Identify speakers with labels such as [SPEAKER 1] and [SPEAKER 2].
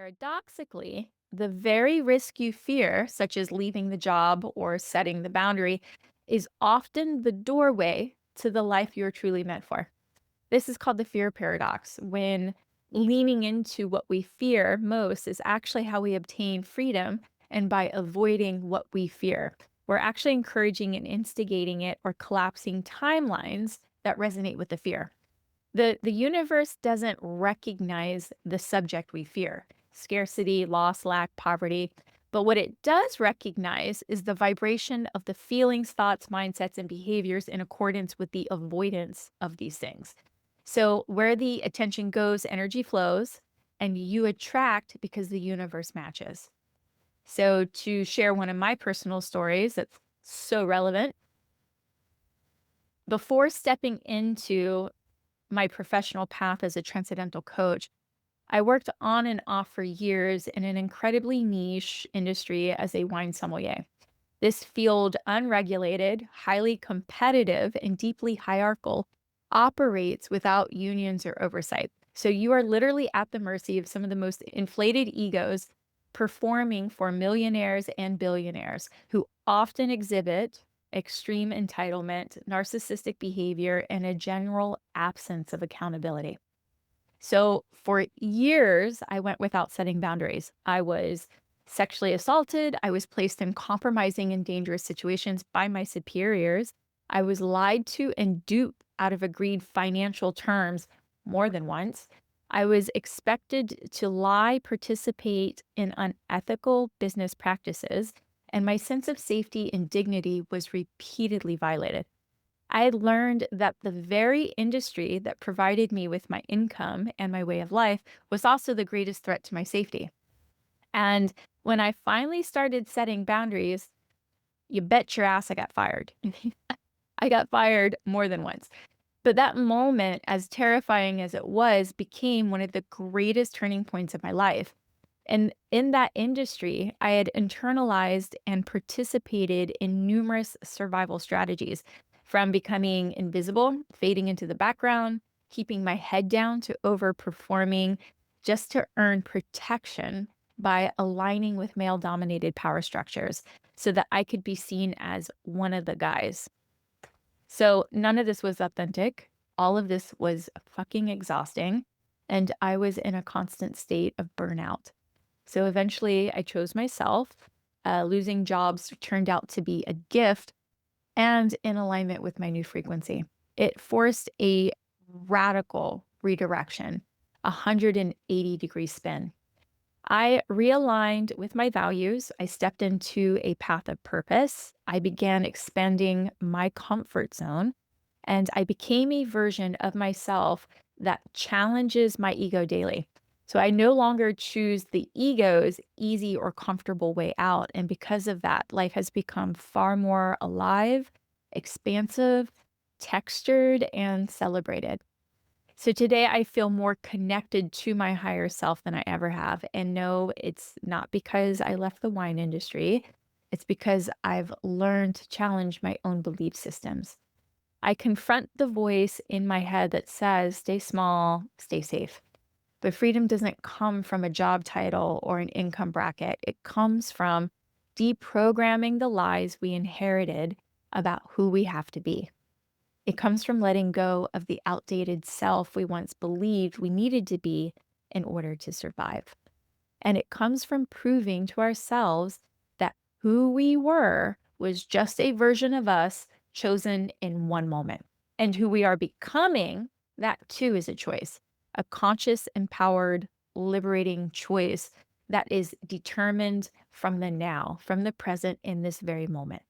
[SPEAKER 1] Paradoxically, the very risk you fear, such as leaving the job or setting the boundary, is often the doorway to the life you're truly meant for. This is called the fear paradox, when leaning into what we fear most is actually how we obtain freedom. And by avoiding what we fear, we're actually encouraging and instigating it or collapsing timelines that resonate with the fear. The universe doesn't recognize the subject we fear, scarcity, loss, lack, poverty. But what it does recognize is the vibration of the feelings, thoughts, mindsets, and behaviors in accordance with the avoidance of these things. So, where the attention goes, energy flows, and you attract because the universe matches. So, to share one of my personal stories that's so relevant, before stepping into my professional path as a transcendental coach, I worked on and off for years in an incredibly niche industry as a wine sommelier. This field, unregulated, highly competitive, and deeply hierarchical, operates without unions or oversight. So you are literally at the mercy of some of the most inflated egos performing for millionaires and billionaires who often exhibit extreme entitlement, narcissistic behavior, and a general absence of accountability. So for years, I went without setting boundaries. I was sexually assaulted. I was placed in compromising and dangerous situations by my superiors. I was lied to and duped out of agreed financial terms more than once. I was expected to lie, participate in unethical business practices, and my sense of safety and dignity was repeatedly violated. I had learned that the very industry that provided me with my income and my way of life was also the greatest threat to my safety. And when I finally started setting boundaries, you bet your ass I got fired. I got fired more than once. But that moment, as terrifying as it was, became one of the greatest turning points of my life. And in that industry, I had internalized and participated in numerous survival strategies, from becoming invisible, fading into the background, keeping my head down, to overperforming just to earn protection by aligning with male dominated power structures so that I could be seen as one of the guys. So none of this was authentic. All of this was fucking exhausting. And I was in a constant state of burnout. So eventually I chose myself. Losing jobs turned out to be a gift and in alignment with my new frequency. It forced a radical redirection, a 180-degree spin. I realigned with my values. I stepped into a path of purpose. I began expanding my comfort zone, and I became a version of myself that challenges my ego daily. So I no longer choose the ego's easy or comfortable way out. And because of that, life has become far more alive, expansive, textured, and celebrated. So today I feel more connected to my higher self than I ever have. And no, it's not because I left the wine industry. It's because I've learned to challenge my own belief systems. I confront the voice in my head that says, stay small, stay safe. But freedom doesn't come from a job title or an income bracket. It comes from deprogramming the lies we inherited about who we have to be. It comes from letting go of the outdated self we once believed we needed to be in order to survive. And it comes from proving to ourselves that who we were was just a version of us chosen in one moment. And who we are becoming, that too is a choice, a conscious, empowered, liberating choice that is determined from the now, from the present in this very moment.